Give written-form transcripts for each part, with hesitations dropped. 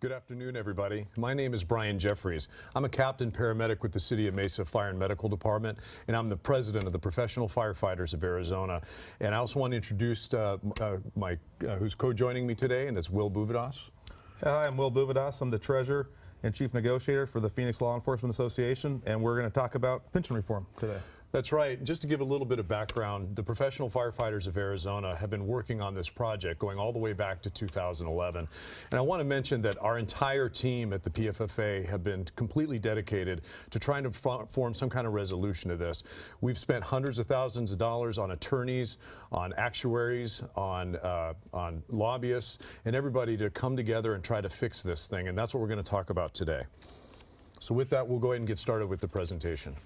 Good afternoon, everybody. My name is Brian Jeffries. I'm a captain paramedic with the City of Mesa Fire and Medical Department, and I'm the president of the Professional Firefighters of Arizona. And I also want to introduce who's co-joining me today, and it's Will Buvadas. Hi, I'm Will Buvadas. I'm the treasurer and chief negotiator for the Phoenix Law Enforcement Association, and we're going to talk about pension reform today. That's right. Just to give a little bit of background, the Professional Firefighters of Arizona have been working on this project going all the way back to 2011. And I want to mention that our entire team at the PFFA have been completely dedicated to trying to form some kind of resolution to this. We've spent hundreds of thousands of dollars on attorneys, on actuaries, on lobbyists, and everybody to come together and try to fix this thing. And that's what we're going to talk about today. So with that, we'll go ahead and get started with the presentation.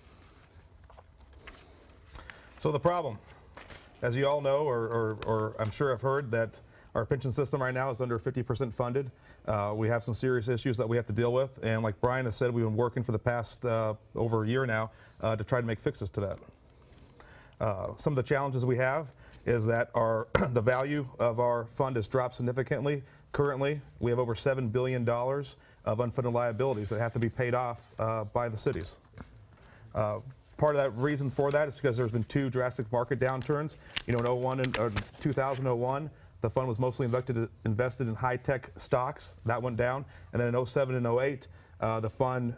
So the problem, as you all know, or I'm sure have heard, that our pension system right now is under 50% funded. We have some serious issues that we have to deal with, and like Brian has said, we've been working for the past over a year now to try to make fixes to that. Some of the challenges we have is that the value of our fund has dropped significantly. Currently, we have over $7 billion of unfunded liabilities that have to be paid off by the cities. Part of that reason for that is because there's been two drastic market downturns. You know, in 2001, the fund was mostly invested in high-tech stocks. That went down. And then in 07 and 08, the fund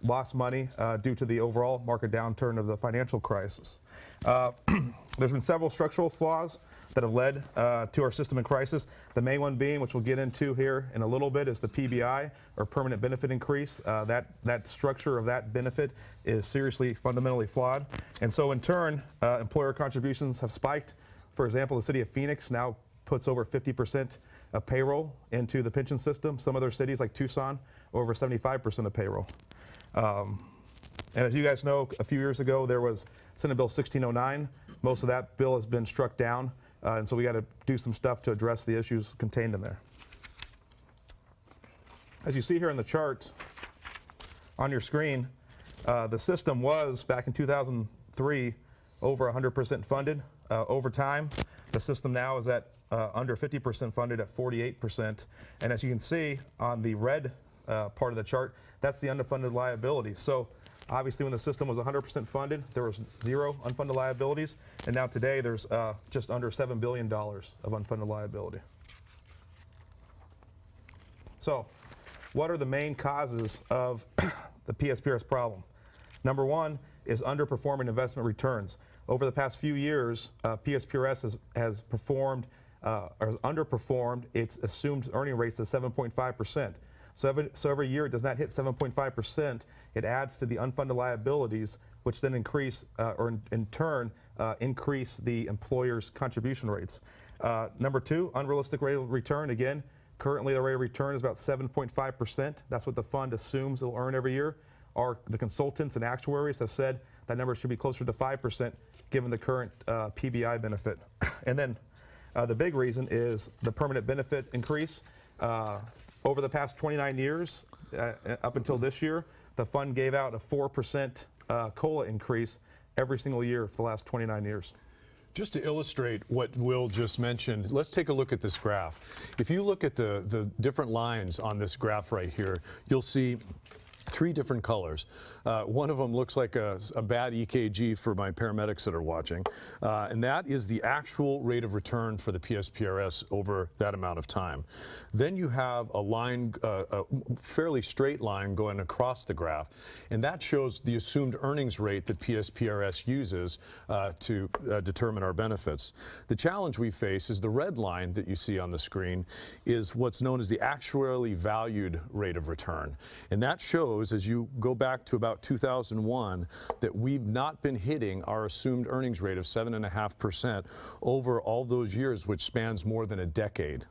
lost money due to the overall market downturn of the financial crisis. There's been several structural flaws that have led to our system in crisis. The main one being, which we'll get into here in a little bit, is the PBI, or permanent benefit increase. That structure of that benefit is seriously fundamentally flawed. And so in turn, employer contributions have spiked. For example, the city of Phoenix now puts over 50% of payroll into the pension system. Some other cities like Tucson, over 75% of payroll. And as you guys know, a few years ago, there was Senate Bill 1609. Most of that bill has been struck down. And so we got to do some stuff to address the issues contained in there. As you see here in the chart on your screen, the system was, back in 2003, over 100% funded. Over time, the system now is at under 50% funded at 48%. And as you can see on the red part of the chart, that's the underfunded liabilities. So obviously, when the system was 100% funded, there was zero unfunded liabilities, and now today there's just under $7 billion of unfunded liability. So, what are the main causes of the PSPRS problem? Number one is underperforming investment returns. Over the past few years, PSPRS has performed or has underperformed its assumed earning rates to 7.5%. So every year it does not hit 7.5%, it adds to the unfunded liabilities, which then increase, or in turn, increase the employer's contribution rates. Number two, unrealistic rate of return. Again, currently the rate of return is about 7.5%. That's what the fund assumes it will earn every year. The consultants and actuaries have said that number should be closer to 5% given the current PBI benefit. And then the big reason is the permanent benefit increase. Over the past 29 years, up until this year, the fund gave out a 4% COLA increase every single year for the last 29 years. Just to illustrate what Will just mentioned, let's take a look at this graph. If you look at the different lines on this graph right here, you'll see three different colors. One of them looks like a bad EKG for my paramedics that are watching, and that is the actual rate of return for the PSPRS over that amount of time. Then you have a line, a fairly straight line going across the graph, and that shows the assumed earnings rate that PSPRS uses to determine our benefits. The challenge we face is the red line that you see on the screen is what's known as the actuarially valued rate of return, and that shows, as you go back to about 2001, that we've not been hitting our assumed earnings rate of 7.5% over all those years, which spans more than a decade.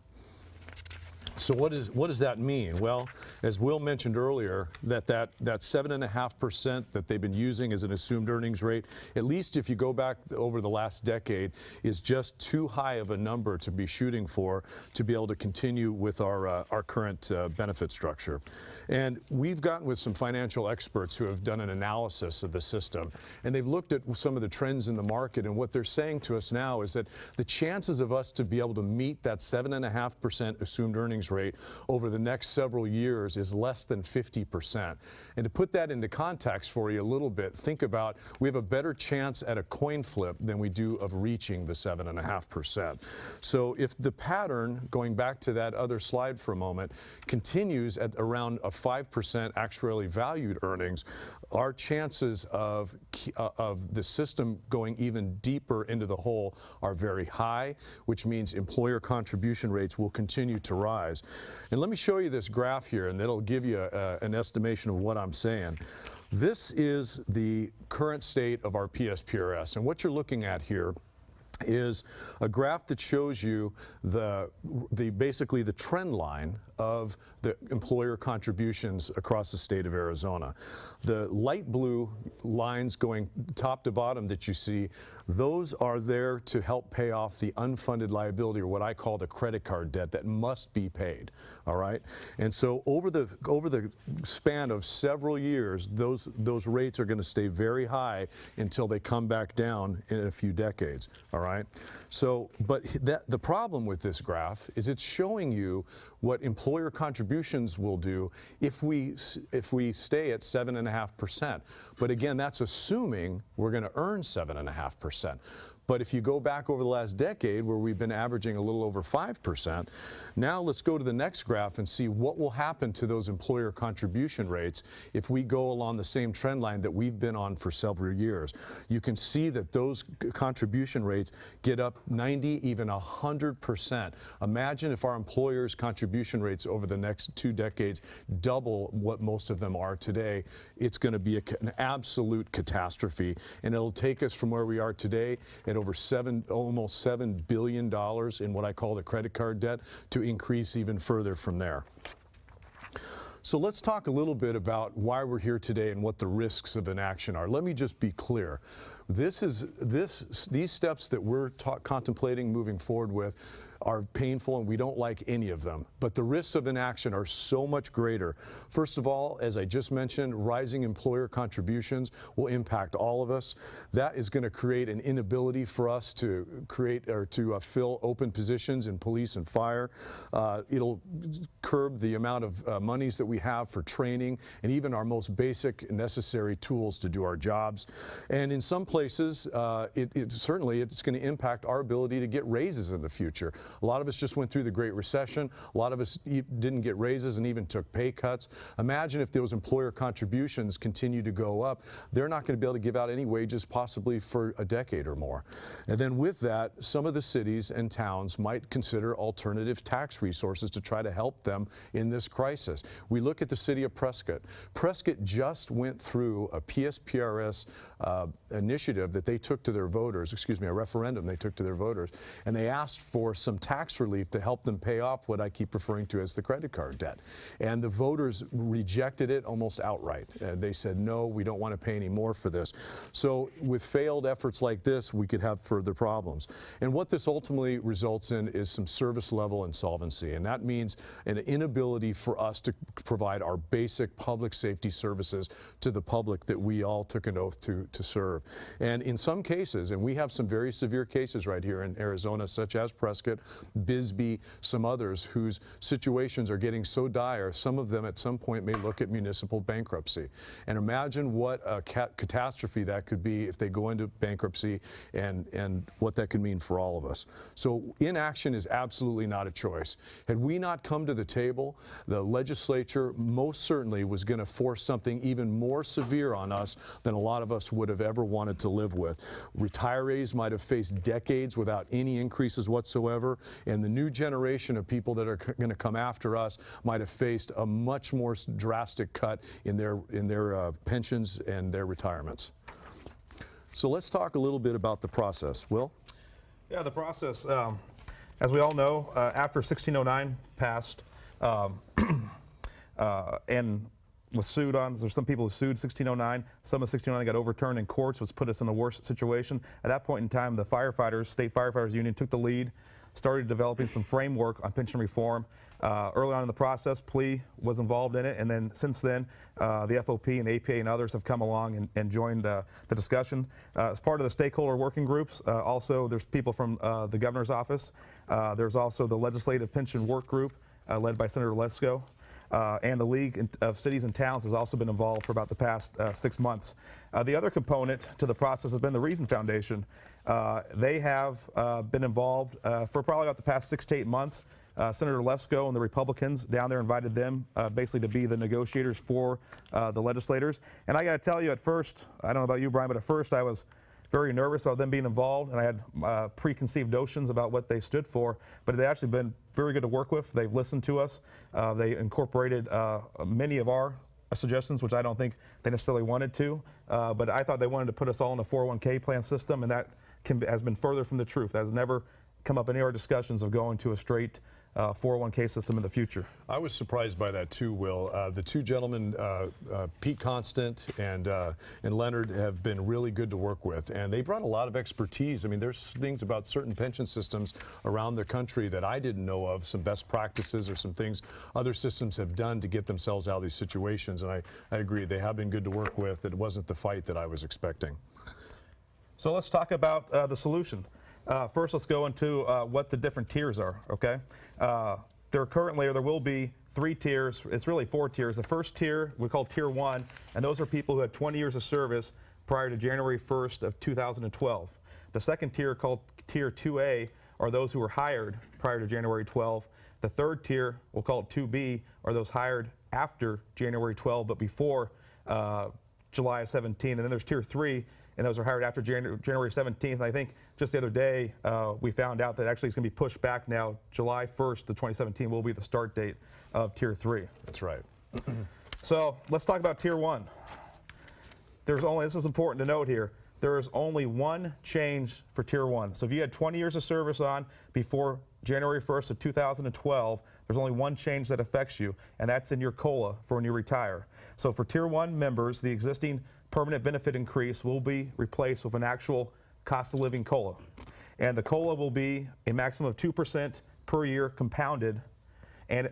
So what does that mean? Well, as Will mentioned earlier, that 7.5% that they've been using as an assumed earnings rate, at least if you go back over the last decade, is just too high of a number to be shooting for to be able to continue with our current benefit structure. And we've gotten with some financial experts who have done an analysis of the system, and they've looked at some of the trends in the market, and what they're saying to us now is that the chances of us to be able to meet that 7.5% assumed earnings rate over the next several years is less than 50%. And to put that into context for you a little bit, think about we have a better chance at a coin flip than we do of reaching the 7.5%. So if the pattern, going back to that other slide for a moment, continues at around a 5% actuarially valued earnings, our chances of the system going even deeper into the hole are very high, which means employer contribution rates will continue to rise. And let me show you this graph here, and it'll give you an estimation of what I'm saying. This is the current state of our PSPRS, and what you're looking at here is a graph that shows you basically the trend line of the employer contributions across the state of Arizona. The light blue lines going top to bottom that you see, those are there to help pay off the unfunded liability, or what I call the credit card debt that must be paid. All right, and so over the span of several years, those rates are going to stay very high until they come back down in a few decades. All right, so but the problem with this graph is it's showing you what employer contributions will do if we stay at 7.5%. But again, that's assuming we're going to earn 7.5%. But if you go back over the last decade, where we've been averaging a little over 5%, now let's go to the next graph and see what will happen to those employer contribution rates if we go along the same trend line that we've been on for several years. You can see that those contribution rates get up 90, even 100%. Imagine if our employers' contribution rates over the next 2 decades double what most of them are today. It's going to be an absolute catastrophe, and it'll take us from where we are today at over almost $7 billion in what I call the credit card debt to increase even further from there. So let's talk a little bit about why we're here today and what the risks of inaction are. Let me just be clear. These steps that we're contemplating moving forward with are painful, and we don't like any of them. But the risks of inaction are so much greater. First of all, as I just mentioned, rising employer contributions will impact all of us. That is going to create an inability for us to create or to fill open positions in police and fire. It'll curb the amount of monies that we have for training and even our most basic necessary tools to do our jobs. And in some places, certainly it's going to impact our ability to get raises in the future. A lot of us just went through the Great Recession. A lot of us didn't get raises and even took pay cuts. Imagine if those employer contributions continue to go up. They're not going to be able to give out any wages possibly for a decade or more. And then with that, some of the cities and towns might consider alternative tax resources to try to help them in this crisis. We look at the city of Prescott. Prescott just went through a PSPRS initiative that they took to their voters, excuse me, a referendum they took to their voters, and they asked for some tax relief to help them pay off what I keep referring to as the credit card debt. And the voters rejected it almost outright. They said, no, we don't want to pay any more for this. So with failed efforts like this, we could have further problems. And what this ultimately results in is some service level insolvency. And that means an inability for us to provide our basic public safety services to the public that we all took an oath to serve. And in some cases, and we have some very severe cases right here in Arizona, such as Prescott, Bisbee, some others whose situations are getting so dire, some of them at some point may look at municipal bankruptcy. And imagine what a catastrophe that could be if they go into bankruptcy, and what that could mean for all of us. So inaction is absolutely not a choice. Had we not come to the table, the legislature most certainly was going to force something even more severe on us than a lot of us would have ever wanted to live with. Retirees might have faced decades without any increases whatsoever, and the new generation of people that are going to come after us might have faced a much more drastic cut in their pensions and their retirements. So let's talk a little bit about the process. Will? Yeah, the process, as we all know, after 1609 passed and was sued on, there's some people who sued 1609. Some of 1609 got overturned in courts, which put us in a worse situation. At that point in time, the firefighters, State Firefighters Union, took the lead, started developing some framework on pension reform. Early on in the process, PLE was involved in it, and then since then, the FOP and the APA and others have come along and joined the discussion. As part of the stakeholder working groups, also there's people from the governor's office. There's also the legislative pension work group. led by Senator Lesko. And the League of Cities and Towns has also been involved for about the past 6 months. The other component to the process has been the Reason Foundation. They have been involved for probably about the past 6 to 8 months. Senator Lesko and the Republicans down there invited them basically to be the negotiators for the legislators. And I got to tell you, at first, I don't know about you, Brian, but at first I was very nervous about them being involved, and I had preconceived notions about what they stood for, but they've actually been very good to work with. They've listened to us. They incorporated many of our suggestions, which I don't think they necessarily wanted to, but I thought they wanted to put us all in a 401k plan system, and that has been further from the truth. That has never come up in any of our discussions of going to a straight 401k system in the future. I was surprised by that too, Will. The two gentlemen, Pete Constant and Leonard, have been really good to work with, and they brought a lot of expertise. I mean, there's things about certain pension systems around the country that I didn't know of, some best practices or some things other systems have done to get themselves out of these situations, and I agree, they have been good to work with. It wasn't the fight that I was expecting. So let's talk about the solution. First, let's go into what the different tiers are, okay? There currently, or there will be 3 tiers. It's really 4 tiers. The first tier we call Tier 1, and those are people who had 20 years of service prior to January 1st of 2012. The second tier, called Tier 2A, are those who were hired prior to January 12. The third tier, we'll call it 2B, are those hired after January 12 but before July 17. And then there's Tier 3, and those are hired after January 17th. And I think just the other day we found out that actually it's going to be pushed back now. July 1st of 2017 will be the start date of Tier 3. That's right. So let's talk about Tier 1. This is important to note here, there is only one change for Tier 1. So if you had 20 years of service on before January 1st of 2012, there's only one change that affects you, and that's in your COLA for when you retire. So for Tier 1 members, the existing permanent benefit increase will be replaced with an actual cost of living COLA. And the COLA will be a maximum of 2% per year compounded,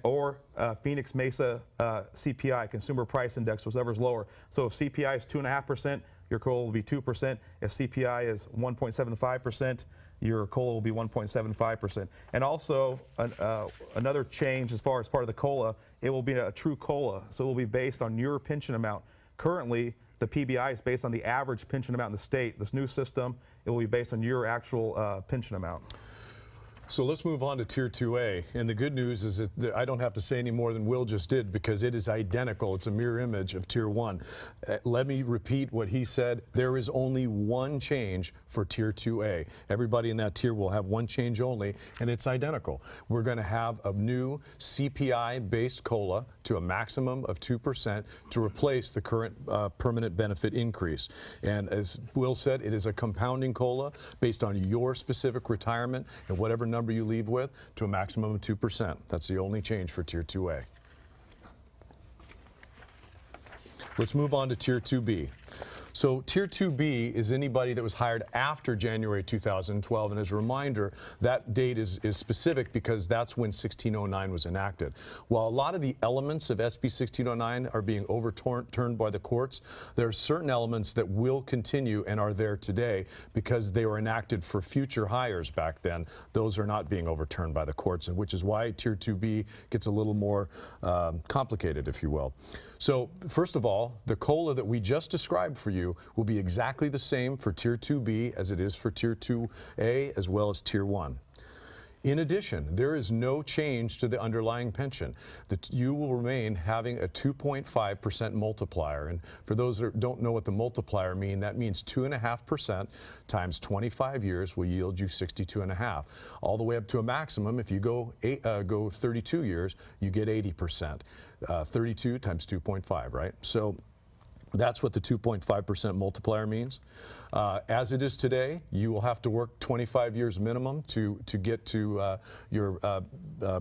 or Phoenix Mesa CPI, Consumer Price Index, whichever's lower. So if CPI is 2.5%, your COLA will be 2%. If CPI is 1.75%, your COLA will be 1.75%. And also another change as far as part of the COLA, it will be a true COLA. So it will be based on your pension amount. Currently, the PBI is based on the average pension amount in the state. This new system, it will be based on your actual pension amount. So let's move on to Tier 2A. And the good news is that I don't have to say any more than Will just did, because it is identical. It's a mirror image of Tier 1. Let me repeat what he said. There is only one change for Tier 2A. Everybody in that tier will have one change only, and it's identical. We're going to have a new CPI-based COLA to a maximum of 2% to replace the current permanent benefit increase. And as Will said, it is a compounding COLA based on your specific retirement and whatever number you leave with, to a maximum of 2%. That's the only change for Tier 2A. Let's move on to Tier 2B. So Tier 2B is anybody that was hired after January 2012, and as a reminder, that date is specific because that's when 1609 was enacted. While a lot of the elements of SB 1609 are being overturned by the courts, there are certain elements that will continue and are there today because they were enacted for future hires back then. Those are not being overturned by the courts, which is why Tier 2B gets a little more complicated, if you will. So first of all, the COLA that we just described for you will be exactly the same for Tier 2B as it is for Tier 2A as well as Tier 1. In addition, there is no change to the underlying pension. You will remain having a 2.5% multiplier. And for those that don't know what the multiplier means, that means 2.5% times 25 years will yield you 62.5. All the way up to a maximum, if you go 32 years, you get 80%. 32 times 2.5, right? So that's what the 2.5% multiplier means. As it is today, you will have to work 25 years minimum to get to your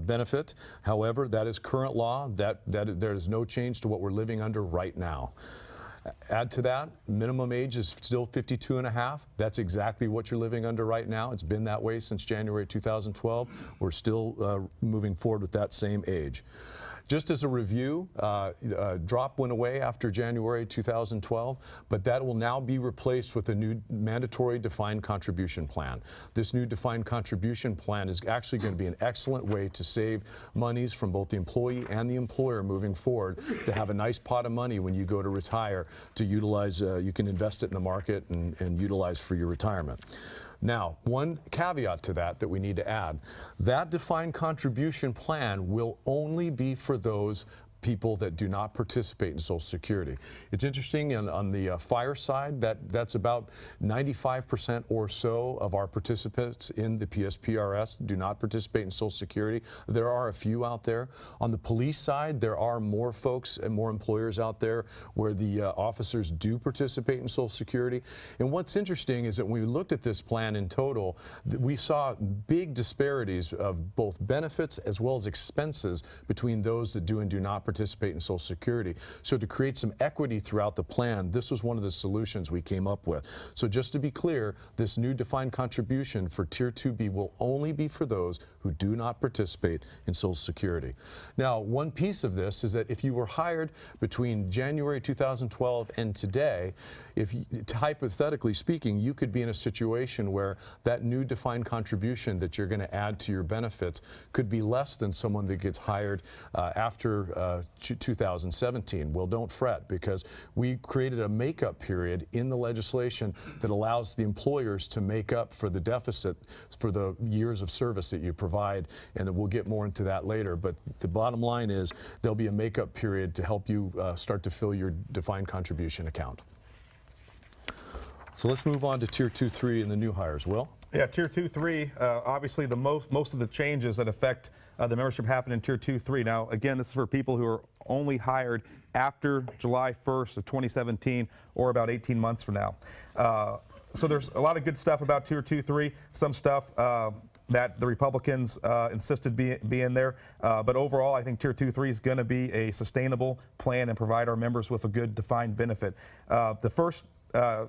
benefit. However, that is current law. There is no change to what we're living under right now. Add to that, minimum age is still 52.5. That's exactly what you're living under right now. It's been that way since January 2012. We're still moving forward with that same age. Just as a review, drop went away after January 2012, but that will now be replaced with a new mandatory defined contribution plan. This new defined contribution plan is actually going to be an excellent way to save monies from both the employee and the employer moving forward, to have a nice pot of money when you go to retire to utilize. You can invest it in the market and utilize for your retirement. Now, one caveat to that we need to add: that defined contribution plan will only be for those people that do not participate in Social Security. It's interesting, on the fire side, that's about 95% or so of our participants in the PSPRS do not participate in Social Security. There are a few out there. On the police side, there are more folks and more employers out there where the officers do participate in Social Security. And what's interesting is that when we looked at this plan in total, we saw big disparities of both benefits as well as expenses between those that do and do not participate in Social Security. So to create some equity throughout the plan, this was one of the solutions we came up with. So just to be clear, this new defined contribution for Tier 2B will only be for those who do not participate in Social Security. Now, one piece of this is that if you were hired between January 2012 and today, hypothetically speaking, you could be in a situation where that new defined contribution that you're going to add to your benefits could be less than someone that gets hired after 2017. Well, don't fret, because we created a makeup period in the legislation that allows the employers to make up for the deficit for the years of service that you provide, and we'll get more into that later. But the bottom line is there'll be a makeup period to help you start to fill your defined contribution account. So let's move on to Tier 2-3 and the new hires. Will? Yeah, Tier 2-3, obviously most of the changes that affect the membership happen in Tier 2-3. Now, again, this is for people who are only hired after July 1st of 2017, or about 18 months from now. So there's a lot of good stuff about Tier 2-3, some stuff that the Republicans insisted be in there. But overall, I think Tier 2-3 is going to be a sustainable plan and provide our members with a good defined benefit. The first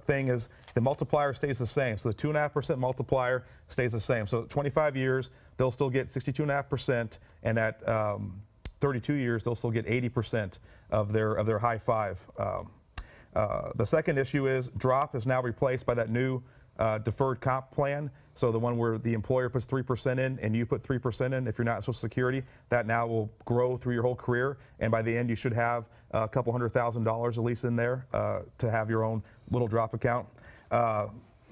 thing is the multiplier stays the same. So the 2.5% multiplier stays the same. So at 25 years, they'll still get 62.5%, and at 32 years, they'll still get 80% of their high five. The second issue is DROP is now replaced by that new deferred comp plan. So the one where the employer puts 3% in and you put 3% in if you're not in Social Security, that now will grow through your whole career, and by the end you should have a couple $100,000 at least in there to have your own little drop account.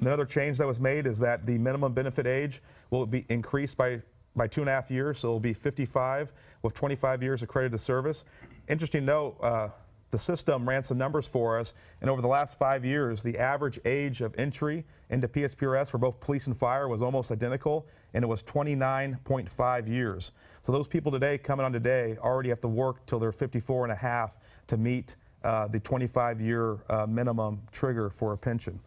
Another change that was made is that the minimum benefit age will be increased by 2.5 years, so it'll be 55 with 25 years accredited service. Interesting note, the system ran some numbers for us, and over the last 5 years, the average age of entry into PSPRS for both police and fire was almost identical, and it was 29.5 years. So those people today, coming on today, already have to work till they're 54 and a half to meet the 25-year minimum trigger for a pension.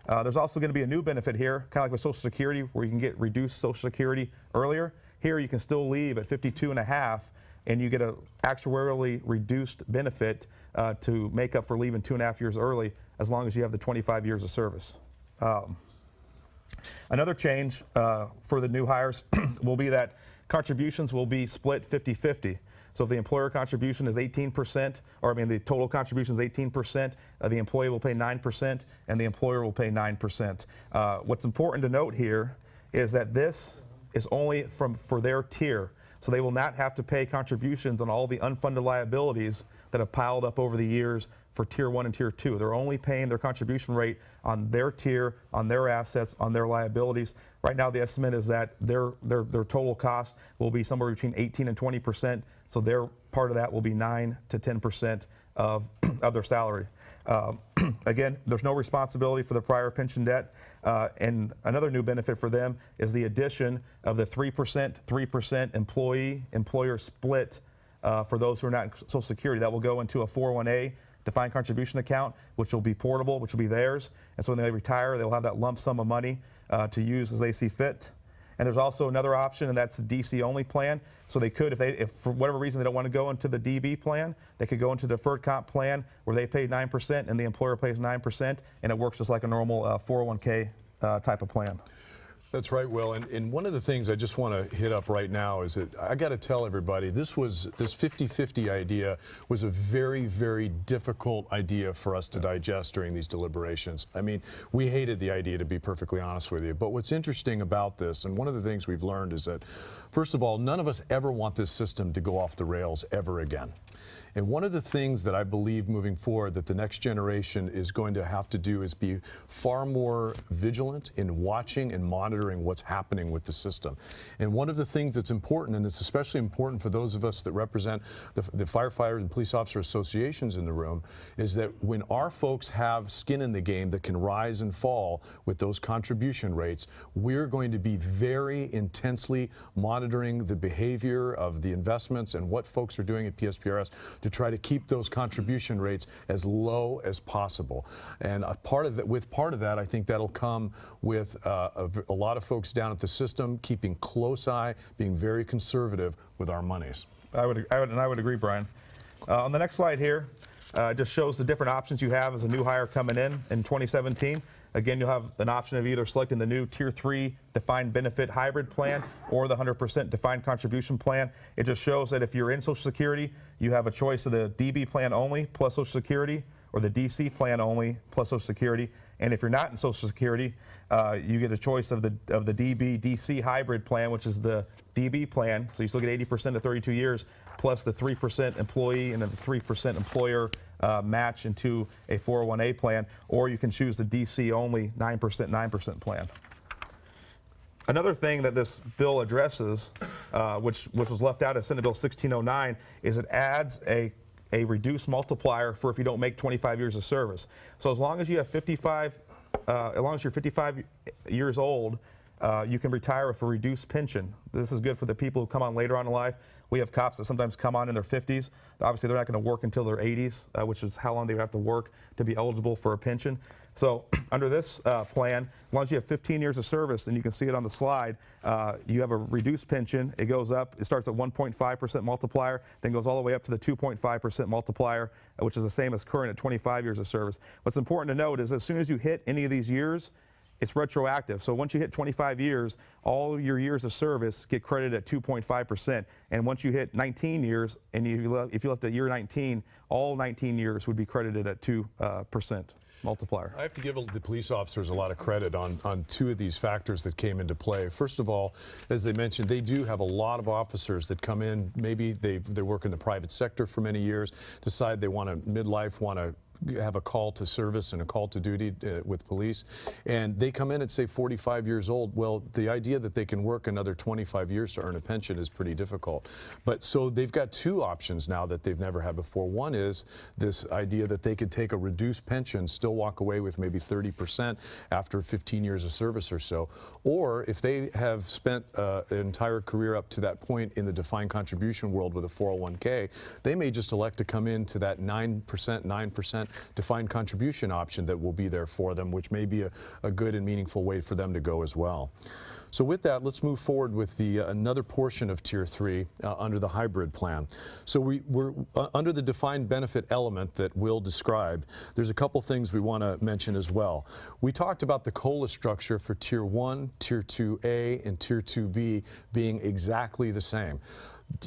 There's also going to be a new benefit here, kind of like with Social Security, where you can get reduced Social Security earlier. Here you can still leave at 52 and a half, and you get an actuarially reduced benefit to make up for leaving 2.5 years early, as long as you have the 25 years of service. Another change for the new hires will be that contributions will be split 50-50. So if the employer contribution is 18%, or the total contribution is 18%, the employee will pay 9%, and the employer will pay 9%. What's important to note here is that this is only for their tier. So they will not have to pay contributions on all the unfunded liabilities that have piled up over the years for Tier 1 and Tier 2. They're only paying their contribution rate on their tier, on their assets, on their liabilities. Right now, the estimate is that their total cost will be somewhere between 18 and 20%. So their part of that will be 9 to 10% of their salary. Again, there's no responsibility for the prior pension debt. And another new benefit for them is the addition of the 3% employee-employer split for those who are not in Social Security. That will go into a 401A defined contribution account, which will be portable, which will be theirs. And so when they retire, they'll have that lump sum of money to use as they see fit. And there's also another option, and that's the DC only plan. So they could, if for whatever reason they don't want to go into the DB plan, they could go into the deferred comp plan where they pay 9% and the employer pays 9%, and it works just like a normal 401k type of plan. That's right, Will. And one of the things I just want to hit up right now is that I got to tell everybody this 50-50 idea was a very, very difficult idea for us to digest during these deliberations. I mean, we hated the idea, to be perfectly honest with you. But what's interesting about this, and one of the things we've learned, is that, first of all, none of us ever want this system to go off the rails ever again. And one of the things that I believe moving forward that the next generation is going to have to do is be far more vigilant in watching and monitoring what's happening with the system. And one of the things that's important, and it's especially important for those of us that represent the firefighter and police officer associations in the room, is that when our folks have skin in the game that can rise and fall with those contribution rates, we're going to be very intensely monitoring the behavior of the investments and what folks are doing at PSPRS to try to keep those contribution rates as low as possible. And part of that, I think that'll come with a lot of folks down at the system keeping close eye, being very conservative with our monies. I would agree, Brian. On the next slide here, just shows the different options you have as a new hire coming in 2017. Again, you'll have an option of either selecting the new Tier 3 defined benefit hybrid plan or the 100% defined contribution plan. It just shows that if you're in Social Security, you have a choice of the DB plan only plus Social Security, or the DC plan only plus Social Security. And if you're not in Social Security, you get a choice of the DB-DC hybrid plan, which is the DB plan. So you still get 80% of 32 years, plus the 3% employee and then the 3% employer match into a 401A plan, or you can choose the DC only 9% plan. Another thing that this bill addresses, which was left out of Senate Bill 1609, is it adds a reduced multiplier for if you don't make 25 years of service. So as long as you have 55, as long as you're 55 years old, you can retire with a reduced pension. This is good for the people who come on later on in life. We have cops that sometimes come on in their 50s. Obviously, they're not going to work until their 80s, which is how long they would have to work to be eligible for a pension. So under this plan, as long as you have 15 years of service, and you can see it on the slide, you have a reduced pension. It goes up. It starts at 1.5% multiplier, then goes all the way up to the 2.5% multiplier, which is the same as current at 25 years of service. What's important to note is as soon as you hit any of these years, it's retroactive. So once you hit 25 years, all your years of service get credited at 2.5%. And once you hit 19 years, and if you left at year 19, all 19 years would be credited at 2% multiplier. I have to give the police officers a lot of credit on two of these factors that came into play. First of all, as they mentioned, they do have a lot of officers that come in, maybe they work in the private sector for many years, decide they want to midlife, want to have a call to service and a call to duty with police, and they come in at say 45 years old. Well, the idea that they can work another 25 years to earn a pension is pretty difficult. But so they've got two options now that they've never had before. One is this idea that they could take a reduced pension, still walk away with maybe 30% after 15 years of service or so. Or if they have spent an entire career up to that point in the defined contribution world with a 401k, they may just elect to come into that 9% defined contribution option that will be there for them, which may be a good and meaningful way for them to go as well. So with that, let's move forward with another portion of Tier 3 under the hybrid plan. So we're under the defined benefit element that Will described. There's a couple things we want to mention as well. We talked about the COLA structure for Tier 1, Tier 2A, and Tier 2B being exactly the same.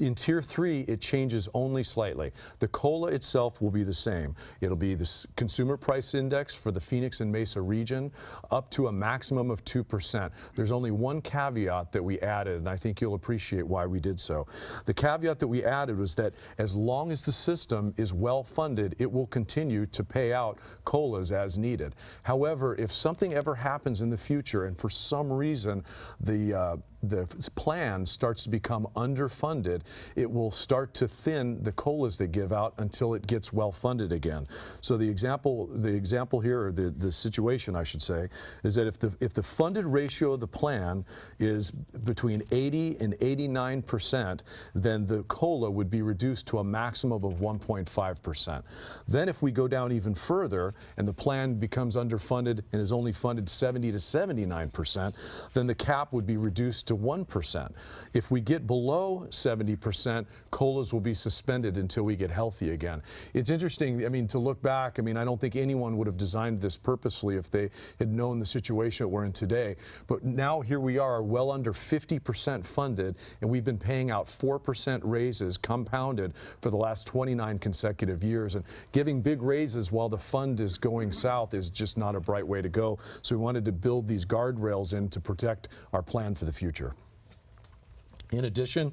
In Tier 3, it changes only slightly. The COLA itself will be the same. It'll be the Consumer Price Index for the Phoenix and Mesa region up to a maximum of 2%. There's only one caveat that we added, and I think you'll appreciate why we did so. The caveat that we added was that as long as the system is well funded, it will continue to pay out COLAs as needed. However, if something ever happens in the future and for some reason the plan starts to become underfunded, it will start to thin the COLAs they give out until it gets well funded again. So the example here, or the situation I should say, is that if the funded ratio of the plan is between 80 and 89%, then the COLA would be reduced to a maximum of 1.5%. Then if we go down even further and the plan becomes underfunded and is only funded 70 to 79%, then the cap would be reduced to to 1%. If we get below 70%, COLAs will be suspended until we get healthy again. It's interesting, I mean, to look back, I mean, I don't think anyone would have designed this purposely if they had known the situation that we're in today. But now here we are, well under 50% funded, and we've been paying out 4% raises compounded for the last 29 consecutive years. And giving big raises while the fund is going south is just not a bright way to go. So we wanted to build these guardrails in to protect our plan for the future. In addition,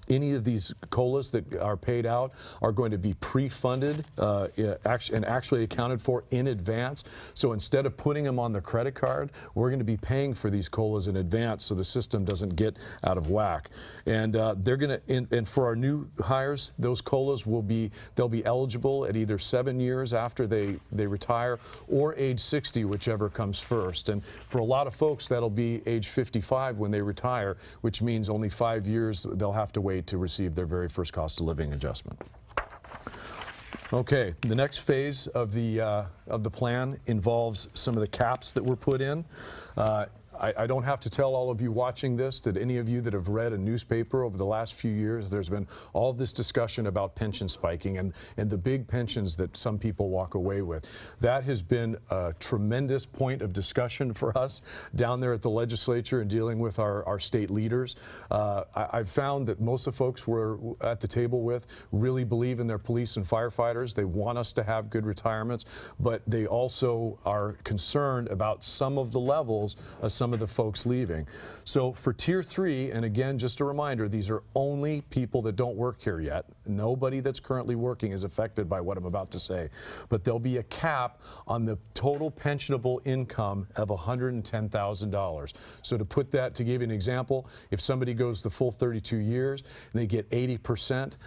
any of these COLAs that are paid out are going to be pre-funded and actually accounted for in advance. So instead of putting them on the credit card, we're going to be paying for these COLAs in advance so the system doesn't get out of whack. And they're going to, and for our new hires, those COLAs they'll be eligible at either 7 years after they retire or age 60, whichever comes first. And for a lot of folks, that'll be age 55 when they retire, which means only 5 years they'll have to wait to receive their very first cost of living adjustment. Okay, the next phase of the plan involves some of the caps that were put in. I don't have to tell all of you watching this that any of you that have read a newspaper over the last few years, there's been all this discussion about pension spiking and the big pensions that some people walk away with. That has been a tremendous point of discussion for us down there at the legislature and dealing with our state leaders. I've found that most of the folks we're at the table with really believe in their police and firefighters. They want us to have good retirements, but they also are concerned about some of the levels of some of the folks leaving. So for Tier 3, and again, just a reminder, these are only people that don't work here yet. Nobody that's currently working is affected by what I'm about to say. But there'll be a cap on the total pensionable income of $110,000. So to give you an example, if somebody goes the full 32 years and they get 80%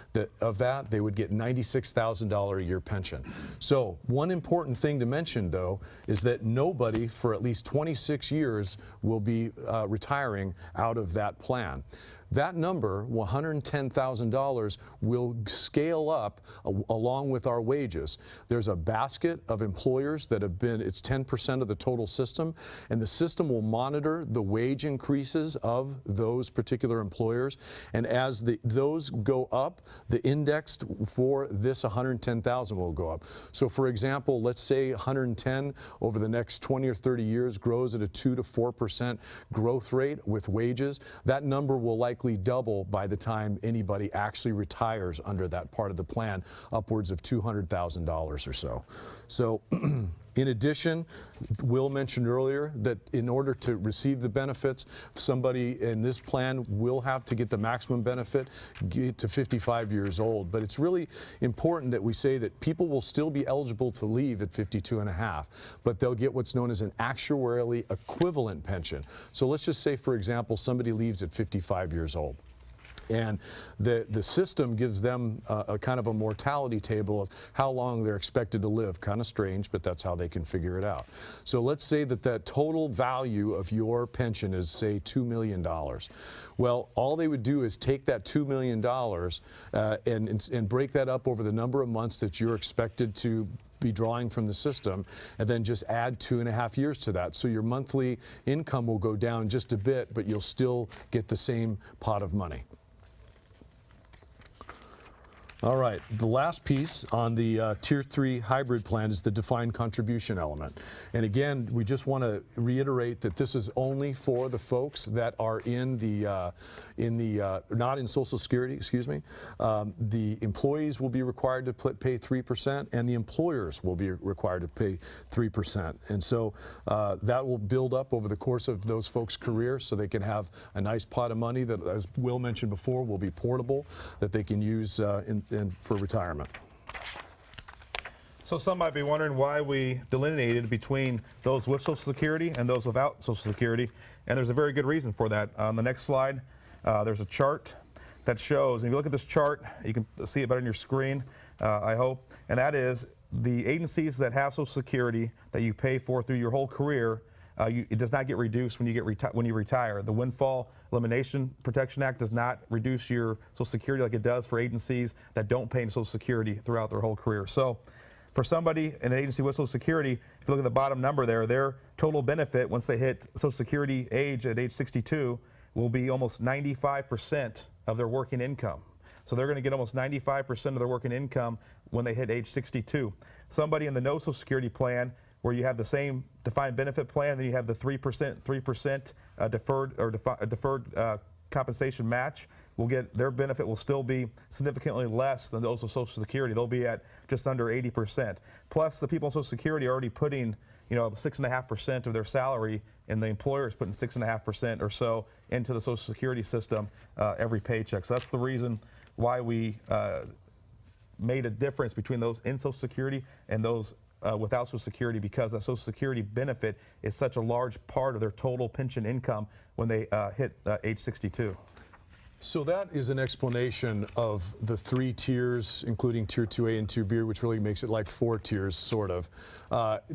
of that, they would get $96,000 a year pension. So one important thing to mention, though, is that nobody for at least 26 years will be retiring out of that plan. That number, $110,000, will scale up along with our wages. There's a basket of employers that have been, it's 10% of the total system, and the system will monitor the wage increases of those particular employers. And as those go up, the index for this 110,000 will go up. So for example, let's say 110 over the next 20 or 30 years grows at a 2 to 4% growth rate with wages. That number will likely double by the time anybody actually retires under that part of the plan, upwards of $200,000 or so. So in addition, Will mentioned earlier that in order to receive the benefits, somebody in this plan will have to get the maximum benefit, get to 55 years old. But it's really important that we say that people will still be eligible to leave at 52 and a half, but they'll get what's known as an actuarially equivalent pension. So let's just say, for example, somebody leaves at 55 years old. And the system gives them a kind of a mortality table of how long they're expected to live. Kind of strange, but that's how they can figure it out. So let's say that the total value of your pension is, say, $2 million. Well, all they would do is take that $2 million and break that up over the number of months that you're expected to be drawing from the system, and then just add 2.5 years to that. So your monthly income will go down just a bit, but you'll still get the same pot of money. All right, the last piece on the Tier 3 hybrid plan is the defined contribution element. And again, we just want to reiterate that this is only for the folks that are not in Social Security, excuse me. The employees will be required to pay 3%, and the employers will be required to pay 3%. And so that will build up over the course of those folks' careers so they can have a nice pot of money that, as Will mentioned before, will be portable, that they can use for retirement. So some might be wondering why we delineated between those with Social Security and those without Social Security, and there's a very good reason for that. On the next slide, there's a chart that shows, and if you look at this chart, you can see it better on your screen, I hope, and that is the agencies that have Social Security that you pay for through your whole career. It does not get reduced when you retire. The Windfall Elimination Protection Act does not reduce your Social Security like it does for agencies that don't pay Social Security throughout their whole career. So For somebody in an agency with Social Security, if you look at the bottom number there, their total benefit once they hit Social Security age at age 62 will be almost 95% of their working income. So they're going to get almost 95% of their working income when they hit age 62. Somebody in the no Social Security plan, where you have the same defined benefit plan, then you have the 3% deferred compensation match, will get their benefit will still be significantly less than those with Social Security. They'll be at just under 80%. Plus, the people on Social Security are already putting 6.5% of their salary, and the employer is putting 6.5% or so into the Social Security system every paycheck. So that's the reason why we made a difference between those in Social Security and those without Social Security, because that Social Security benefit is such a large part of their total pension income when they hit age 62. So that is an explanation of the 3 tiers, including Tier 2A and 2B, which really makes it like 4 tiers, sort of.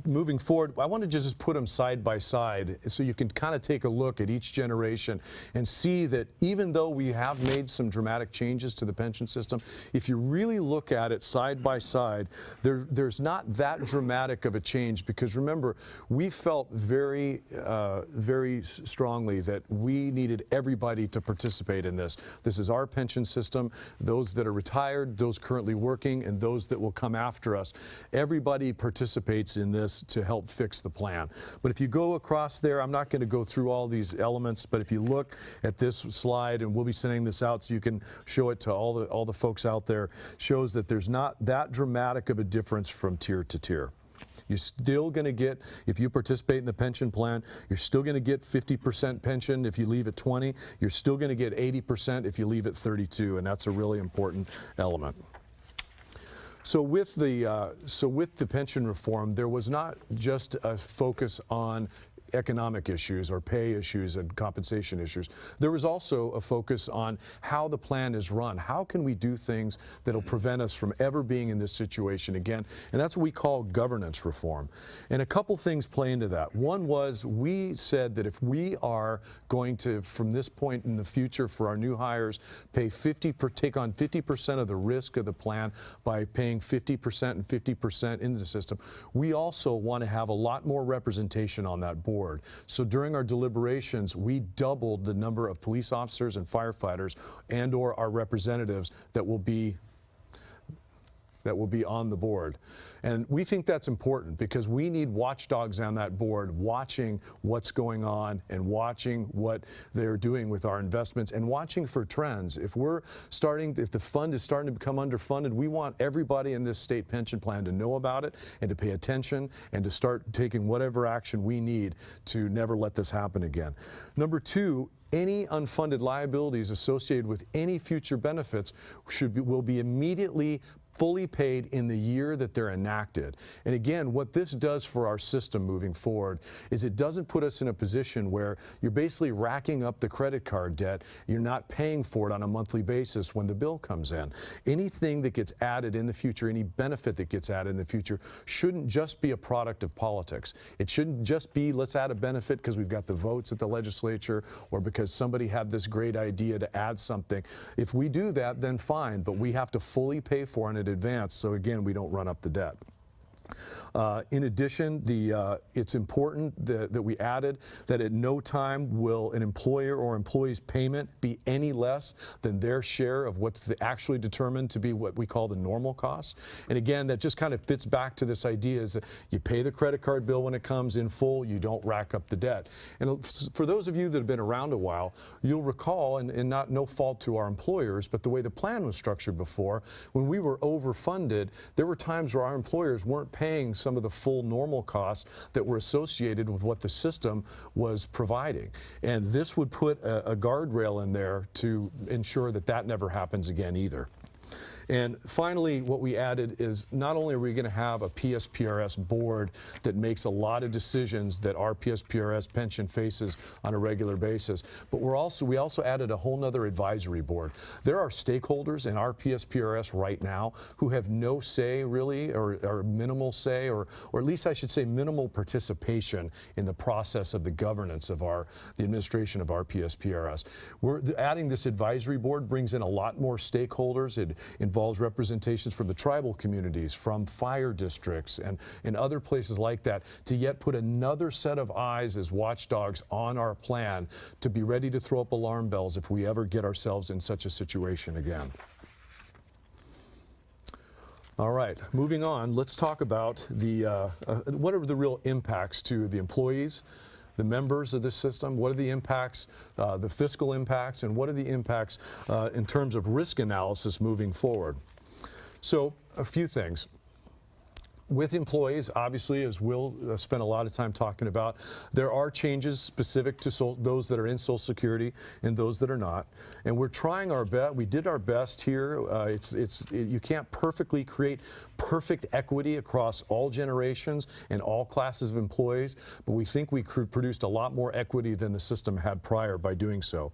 Moving forward, I want to just put them side by side so you can kind of take a look at each generation and see that even though we have made some dramatic changes to the pension system, if you really look at it side by side, there's not that dramatic of a change, because remember, we felt very strongly that we needed everybody to participate in this. This is our pension system. Those that are retired, those currently working, and those that will come after us. Everybody participates in this to help fix the plan. But if you go across there, I'm not going to go through all these elements, but if you look at this slide, and we'll be sending this out so you can show it to all the folks out there, shows that there's not that dramatic of a difference from tier to tier. You're still going to get, if you participate in the pension plan, you're still going to get 50% pension if you leave at 20. You're still going to get 80% if you leave at 32, and that's a really important element. So with the pension reform, there was not just a focus on economic issues or pay issues and compensation issues. There was also a focus on how the plan is run. How can we do things that'll prevent us from ever being in this situation again? And that's what we call governance reform. And a couple things play into that. One was, we said that if we are going to, from this point in the future for our new hires, take on 50% of the risk of the plan by paying 50% and 50% into the system, we also want to have a lot more representation on that board. So during our deliberations, we doubled the number of police officers and firefighters and/or our representatives that will be on the board. And we think that's important, because we need watchdogs on that board watching what's going on and watching what they're doing with our investments and watching for trends. If the fund is starting to become underfunded, we want everybody in this state pension plan to know about it and to pay attention and to start taking whatever action we need to never let this happen again. Number 2, any unfunded liabilities associated with any future benefits will be immediately fully paid in the year that they're enacted. And again, what this does for our system moving forward is it doesn't put us in a position where you're basically racking up the credit card debt. You're not paying for it on a monthly basis when the bill comes in. Anything that gets added in the future, any benefit that gets added in the future, shouldn't just be a product of politics. It shouldn't just be, let's add a benefit because we've got the votes at the legislature or because somebody had this great idea to add something. If we do that, then fine, but we have to fully pay for it in advance, so again, we don't run up the debt. In addition, it's important that we added that at no time will an employer or employee's payment be any less than their share of what's actually determined to be what we call the normal costs. And again, that just kind of fits back to this idea is that you pay the credit card bill when it comes in full, you don't rack up the debt. And for those of you that have been around a while, you'll recall, and not no fault to our employers, but the way the plan was structured before, when we were overfunded, there were times where our employers weren't paying some of the full normal costs that were associated with what the system was providing. And this would put a guardrail in there to ensure that that never happens again either. And finally, what we added is not only are we going to have a PSPRS board that makes a lot of decisions that our PSPRS pension faces on a regular basis, but we also added a whole nother advisory board. There are stakeholders in our PSPRS right now who have no say really, or minimal say, or at least I should say minimal participation in the process of the governance of the administration of our PSPRS. Adding this advisory board brings in a lot more stakeholders. It involves representations from the tribal communities, from fire districts, and other places like that, to yet put another set of eyes as watchdogs on our plan to be ready to throw up alarm bells if we ever get ourselves in such a situation again. All right, moving on, let's talk about what are the real impacts to the employees, the members of this system. What are the impacts, the fiscal impacts, and what are the impacts in terms of risk analysis moving forward? So a few things. With employees, obviously, as Will spent a lot of time talking about, there are changes specific to those that are in Social Security and those that are not. And we're trying our best. We did our best here. You can't perfectly create perfect equity across all generations and all classes of employees, but we think we produced a lot more equity than the system had prior by doing so.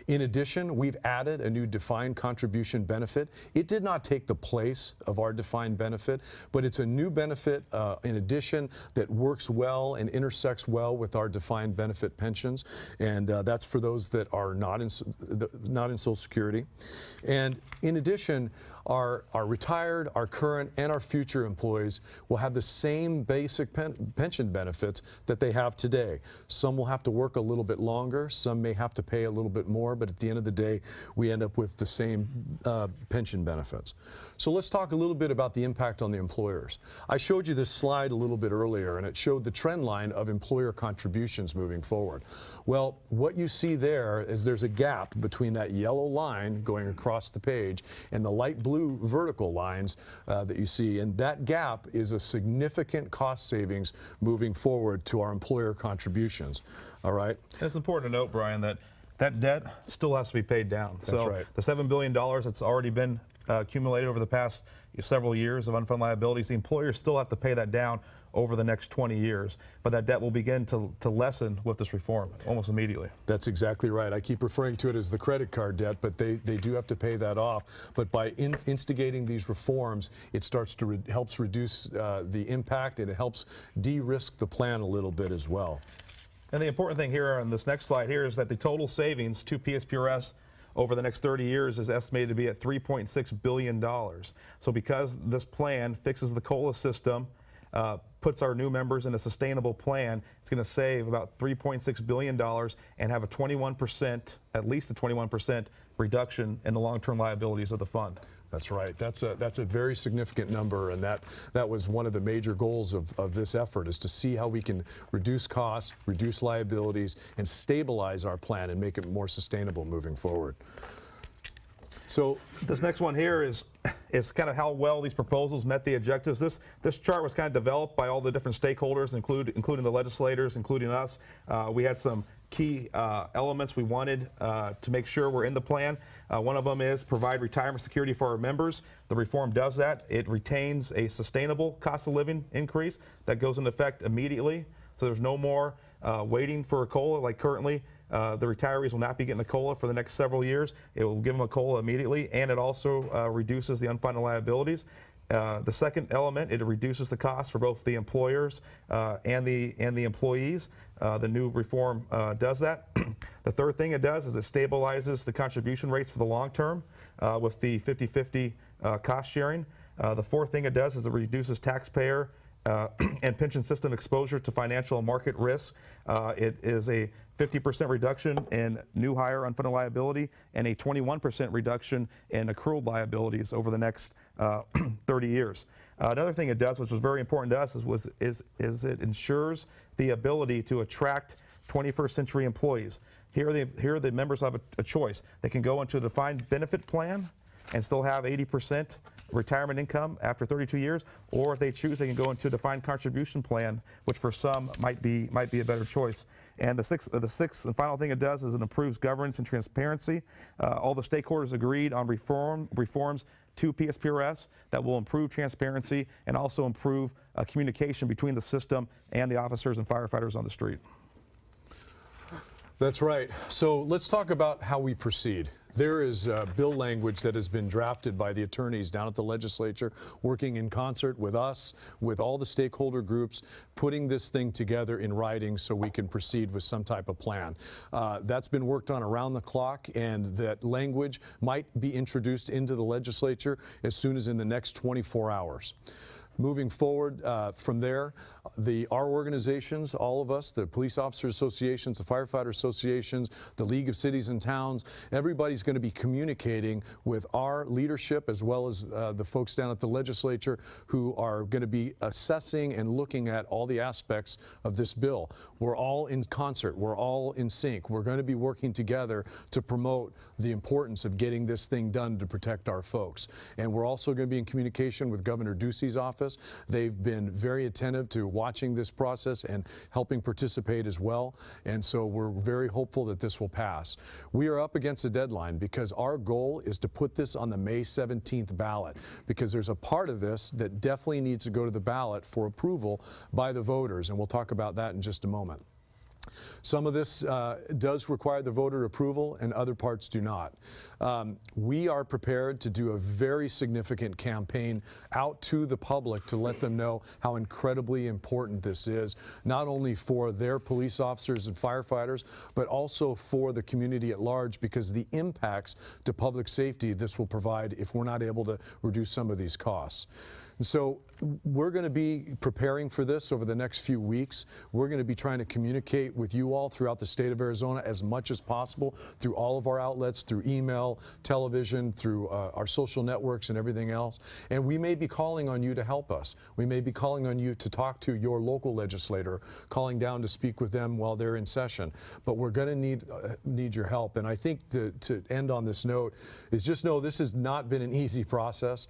In addition, we've added a new defined contribution benefit. It did not take the place of our defined benefit, but it's a new benefit in addition that works well and intersects well with our defined benefit pensions, and that's for those that are not in Social Security. And in addition, our retired, our current, and our future employees will have the same basic pension benefits that they have today. Some will have to work a little bit longer, some may have to pay a little bit more, but at the end of the day, we end up with the same pension benefits. So let's talk a little bit about the impact on the employers. I showed you this slide a little bit earlier, and it showed the trend line of employer contributions moving forward. Well, what you see there is there's a gap between that yellow line going across the page and the light blue vertical lines that you see, and that gap is a significant cost savings moving forward to our employer contributions. All right. And it's important to note, Brian, that that debt still has to be paid down. That's right. The $7 billion that's already been accumulated over the past several years of unfunded liabilities, the employers still have to pay that down over the next 20 years. But that debt will begin to lessen with this reform almost immediately. That's exactly right. I keep referring to it as the credit card debt, but they do have to pay that off. But by instigating these reforms, it starts to helps reduce the impact, and it helps de-risk the plan a little bit as well. And the important thing here on this next slide here is that the total savings to PSPRS over the next 30 years is estimated to be at $3.6 billion. So because this plan fixes the COLA system, puts our new members in a sustainable plan, it's going to save about $3.6 billion and have a 21%, at least a 21% reduction in the long-term liabilities of the fund. That's right. That's a very significant number, and that was one of the major goals of this effort, is to see how we can reduce costs, reduce liabilities, and stabilize our plan and make it more sustainable moving forward. So this next one here is kind of how well these proposals met the objectives. This chart was kind of developed by all the different stakeholders, including the legislators, including us. We had some key elements we wanted to make sure were in the plan. One of them is provide retirement security for our members. The reform does that. It retains a sustainable cost of living increase that goes into effect immediately. So there's no more waiting for a COLA like currently. The retirees will not be getting a COLA for the next several years. It will give them a COLA immediately, and it also reduces the unfunded liabilities. The second element, it reduces the cost for both the employers and the employees. The new reform does that. The third thing it does is it stabilizes the contribution rates for the long term with the 50-50 cost sharing. The fourth thing it does is it reduces taxpayer and pension system exposure to financial and market risk. It is a 50% reduction in new hire unfunded liability and a 21% reduction in accrued liabilities over the next 30 years. Another thing it does, which was very important to us, is it ensures the ability to attract 21st century employees. Here the members have a choice. They can go into a defined benefit plan and still have 80% retirement income after 32 years, or if they choose, they can go into a defined contribution plan, which for some might be a better choice. And the sixth and final thing it does is it improves governance and transparency. All the stakeholders agreed on reforms to PSPRS that will improve transparency and also improve communication between the system and the officers and firefighters on the street. that's right. So let's talk about how we proceed. There is bill language that has been drafted by the attorneys down at the legislature, working in concert with us, with all the stakeholder groups, putting this thing together in writing so we can proceed with some type of plan. That's been worked on around the clock, and that language might be introduced into the legislature as soon as in the next 24 hours. Moving forward from there, our organizations, all of us, the police officers associations, the firefighter associations, the League of Cities and Towns, everybody's going to be communicating with our leadership as well as the folks down at the legislature who are going to be assessing and looking at all the aspects of this bill. We're all in concert. We're all in sync. We're going to be working together to promote the importance of getting this thing done to protect our folks. And we're also going to be in communication with Governor Ducey's office. They've been very attentive to watching this process and helping participate as well. And so we're very hopeful that this will pass. We are up against a deadline because our goal is to put this on the May 17th ballot, because there's a part of this that definitely needs to go to the ballot for approval by the voters. And we'll talk about that in just a moment. Some of this does require the voter approval and other parts do not. We are prepared to do a very significant campaign out to the public to let them know how incredibly important this is, not only for their police officers and firefighters, but also for the community at large, because the impacts to public safety this will provide if we're not able to reduce some of these costs. So we're going to be preparing for this over the next few weeks. We're going to be trying to communicate with you all throughout the state of Arizona as much as possible through all of our outlets, through email, television, through our social networks and everything else. And we may be calling on you to help us. We may be calling on you to talk to your local legislator, calling down to speak with them while they're in session. But we're going to need your help. And I think to end on this note is just know this has not been an easy process.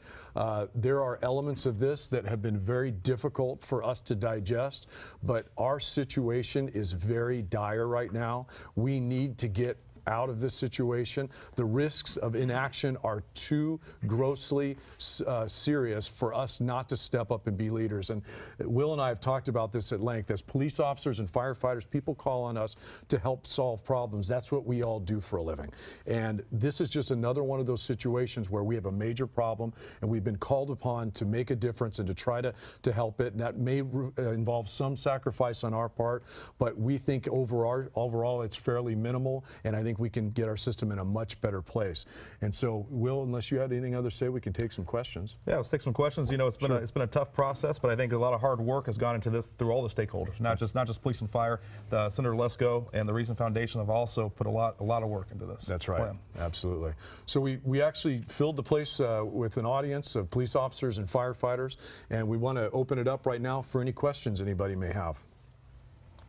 There are elements of this that have been very difficult for us to digest, but our situation is very dire right now. We need to get out of this situation. The risks of inaction are too grossly serious for us not to step up and be leaders. And Will and I have talked about this at length. As police officers and firefighters, people call on us to help solve problems. That's what we all do for a living. And this is just another one of those situations where we have a major problem and we've been called upon to make a difference and to try to help it. And that may involve some sacrifice on our part, but we think overall it's fairly minimal, and I think we can get our system in a much better place. And so, Will, unless you had anything other to say, we can take some questions. Yeah, let's take some questions. You know, it's been a tough process, but I think a lot of hard work has gone into this through all the stakeholders, not just police and fire. Senator Lesko and the Reason Foundation have also put a lot of work into this. That's right. plan. Absolutely. So we actually filled the place with an audience of police officers and firefighters, and we want to open it up right now for any questions anybody may have.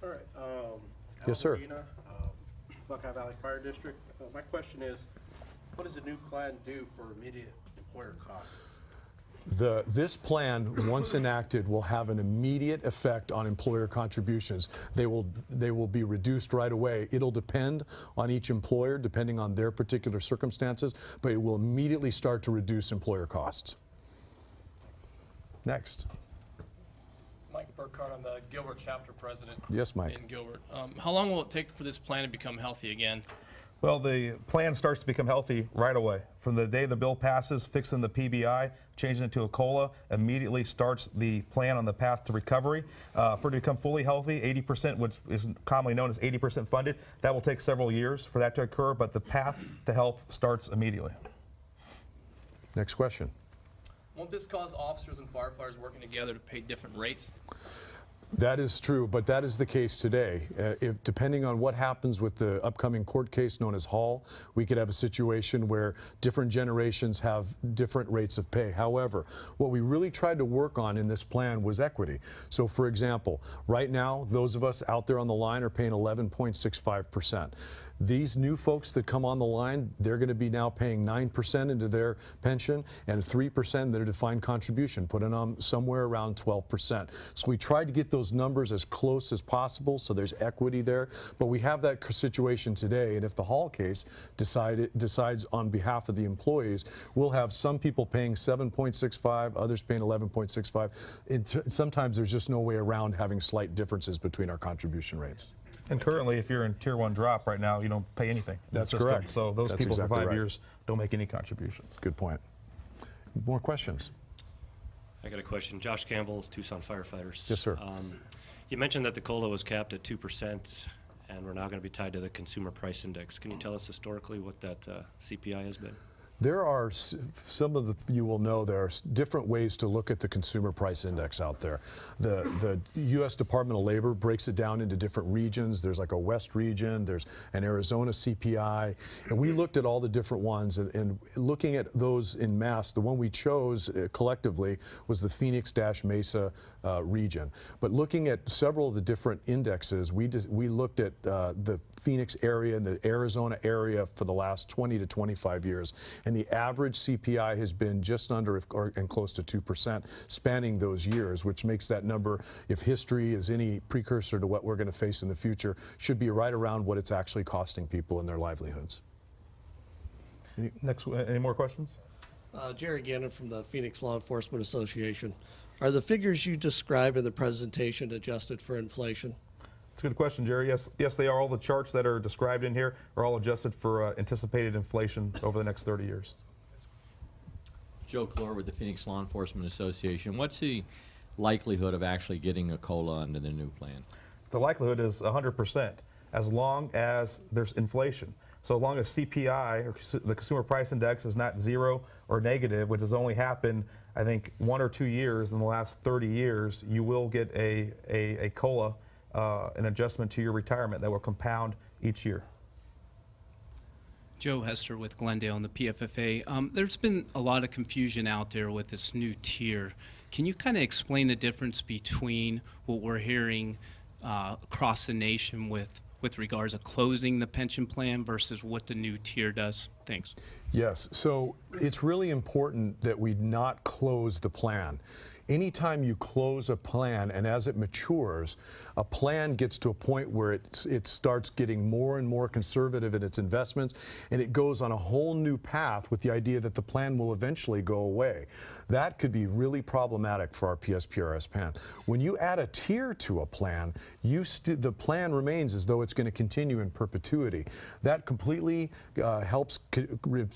All right. Yes, sir. Molina, Buckeye Valley Fire District. My question is, what does the new plan do for immediate employer costs? This plan, once enacted, will have an immediate effect on employer contributions. They will be reduced right away. It'll depend on each employer, depending on their particular circumstances, but it will immediately start to reduce employer costs. Next. Mike Burkhart, I'm the Gilbert chapter president. Yes, Mike. In Gilbert. How long will it take for this plan to become healthy again? Well, the plan starts to become healthy right away. From the day the bill passes, fixing the PBI, changing it to a COLA, immediately starts the plan on the path to recovery. For it to become fully healthy, 80%, which is commonly known as 80% funded, that will take several years for that to occur, but the path to health starts immediately. Next question. Won't this cause officers and firefighters working together to pay different rates? That is true, but that is the case today. Depending on what happens with the upcoming court case known as Hall, we could have a situation where different generations have different rates of pay. However, what we really tried to work on in this plan was equity. So, for example, right now, those of us out there on the line are paying 11.65%. These new folks that come on the line, they're going to be now paying 9% into their pension and 3% their defined contribution, putting on somewhere around 12%. So we tried to get those numbers as close as possible so there's equity there. But we have that situation today, and if the Hall case decides on behalf of the employees, we'll have some people paying 7.65, others paying 11.65. Sometimes there's just no way around having slight differences between our contribution rates. And currently, if you're in Tier 1 drop right now, you don't pay anything. in the That's system. correct. So those That's people for exactly 5 right. years don't make any contributions. Good point. More questions? I got a question. Josh Campbell, Tucson Firefighters. Yes, sir. You mentioned that the COLA was capped at 2%, and we're now going to be tied to the Consumer Price Index. Can you tell us historically what that CPI has been? There are some of you will know there are different ways to look at the consumer price index out there. The U.S. Department of Labor breaks it down into different regions. There's like a West region, there's an Arizona CPI, and we looked at all the different ones, and looking at those in mass, the one we chose collectively was the Phoenix-Mesa region. But looking at several of the different indexes, we looked at the Phoenix area and the Arizona area for the last 20 to 25 years. And the average CPI has been just under and close to 2% spanning those years, which makes that number, if history is any precursor to what we're going to face in the future, should be right around what it's actually costing people in their livelihoods. Any more questions? Jerry Gannon from the Phoenix Law Enforcement Association. Are the figures you describe in the presentation adjusted for inflation? That's a good question, Jerry. Yes, they are. All the charts that are described in here are all adjusted for anticipated inflation over the next 30 years. Joe Clore with the Phoenix Law Enforcement Association. What's the likelihood of actually getting a COLA under the new plan? The likelihood is 100%, as long as there's inflation. So long as CPI, or the Consumer Price Index, is not 0 or negative, which has only happened, I think, 1 or 2 years in the last 30 years, you will get a COLA, an adjustment to your retirement that will compound each year. Joe Hester with Glendale and the PFFA. There's been a lot of confusion out there with this new tier. Can you kind of explain the difference between what we're hearing across the nation with regards to closing the pension plan versus what the new tier does? Thanks. Yes, so it's really important that we not close the plan. Anytime you close a plan and as it matures, a plan gets to a point where it starts getting more and more conservative in its investments, and it goes on a whole new path with the idea that the plan will eventually go away. That could be really problematic for our PSPRS plan. When you add a tier to a plan, the plan remains as though it's going to continue in perpetuity. That completely helps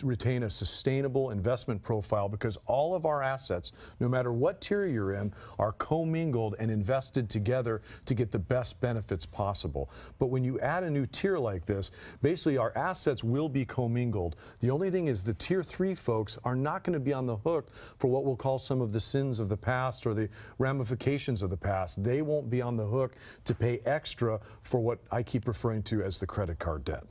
retain a sustainable investment profile, because all of our assets, no matter what tier you're in, are commingled and invested together to get the best benefits possible. But when you add a new tier like this, basically our assets will be commingled. The only thing is the tier 3 folks are not going to be on the hook for what we'll call some of the sins of the past or the ramifications of the past. They won't be on the hook to pay extra for what I keep referring to as the credit card debt.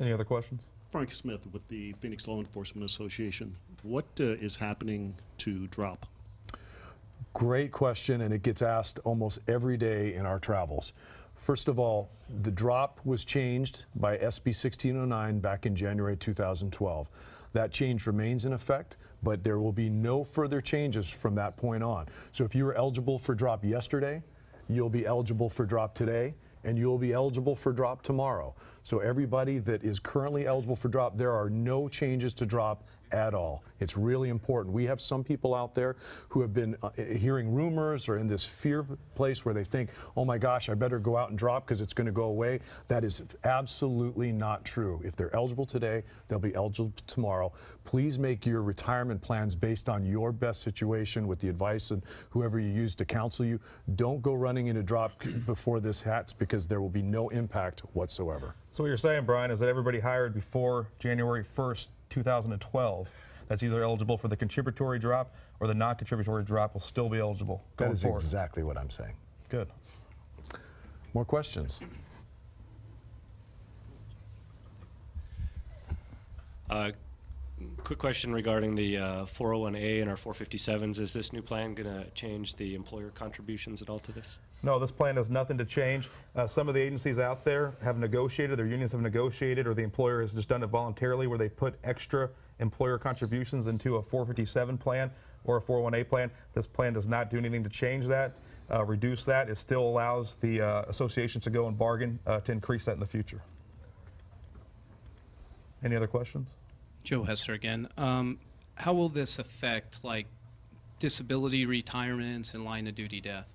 Any other questions? Frank Smith with the Phoenix Law Enforcement Association. What is happening to drop? Great question, and it gets asked almost every day in our travels. First of all, the drop was changed by SB 1609 back in January 2012. That change remains in effect, but there will be no further changes from that point on. So if you were eligible for drop yesterday, you'll be eligible for drop today, and you'll be eligible for drop tomorrow. So everybody that is currently eligible for drop, there are no changes to drop at all. It's really important. We have some people out there who have been hearing rumors or in this fear place where they think, oh my gosh, I better go out and drop because it's going to go away. That is absolutely not true. If they're eligible today, they'll be eligible tomorrow. Please make your retirement plans based on your best situation with the advice and whoever you use to counsel you. Don't go running into drop before this hits, because there will be no impact whatsoever. So what you're saying, Brian, is that everybody hired before January 1st, 2012, that's either eligible for the contributory drop or the non-contributory drop, will still be eligible That going is forward. exactly what I'm saying. Good. More questions? Quick question regarding the 401A and our 457s. Is this new plan going to change the employer contributions at all to this? No, this plan does nothing to change. Some of the agencies out there have negotiated, their unions have negotiated, or the employer has just done it voluntarily where they put extra employer contributions into a 457 plan or a 401A plan. This plan does not do anything to change that, reduce that. It still allows the associations to go and bargain to increase that in the future. Any other questions? Joe Hester again. How will this affect like disability retirements and line of duty death?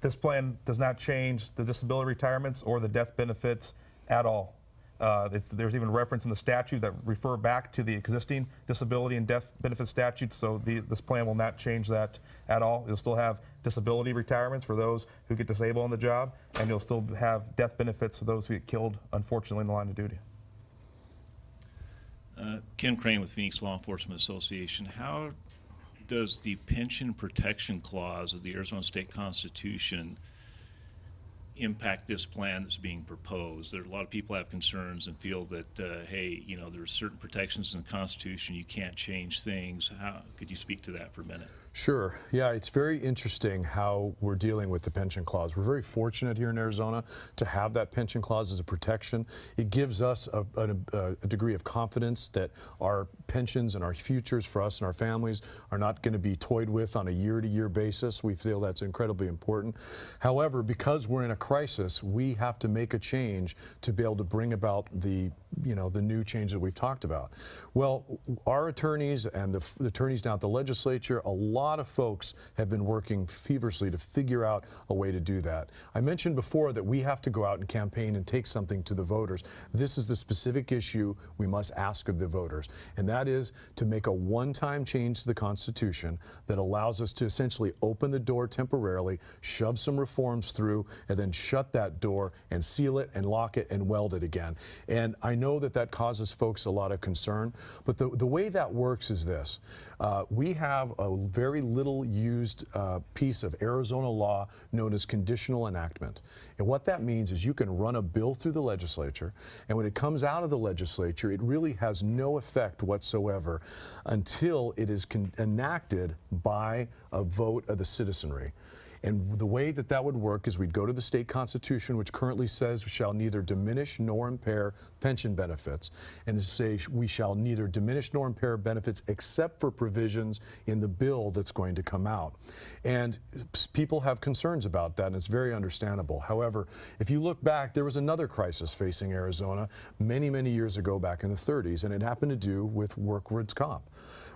This plan does not change the disability retirements or the death benefits at all. There's even reference in the statute that refer back to the existing disability and death benefit statutes, so this plan will not change that at all. You'll still have disability retirements for those who get disabled on the job, and you'll still have death benefits for those who get killed, unfortunately, in the line of duty. Ken Crane with Phoenix Law Enforcement Association. How does the pension protection clause of the Arizona State Constitution impact this plan that's being proposed? There are a lot of people have concerns and feel that, hey, you know, there's certain protections in the Constitution, you can't change things. How could you speak to that for a minute? Sure. Yeah, it's very interesting how we're dealing with the pension clause. We're very fortunate here in Arizona to have that pension clause as a protection. It gives us a degree of confidence that our pensions and our futures for us and our families are not going to be toyed with on a year-to-year basis. We feel that's incredibly important. However, because we're in a crisis, we have to make a change to be able to bring about the new change that we've talked about. Well, our attorneys and the attorneys down at the legislature, a lot of folks have been working feverishly to figure out a way to do that. I mentioned before that we have to go out and campaign and take something to the voters. This is the specific issue we must ask of the voters, and that is to make a one-time change to the Constitution that allows us to essentially open the door temporarily, shove some reforms through, and then shut that door and seal it and lock it and weld it again. And I know that that causes folks a lot of concern, but the way that works is this. We have a very little used piece of Arizona law known as conditional enactment. And what that means is you can run a bill through the legislature, and when it comes out of the legislature, it really has no effect whatsoever until it is enacted by a vote of the citizenry. And the way that would work is we'd go to the state constitution, which currently says we shall neither diminish nor impair pension benefits, and say we shall neither diminish nor impair benefits except for provisions in the bill that's going to come out. And people have concerns about that, and it's very understandable. However, if you look back, there was another crisis facing Arizona many, many years ago back in the 30s, and it happened to do with workers' comp.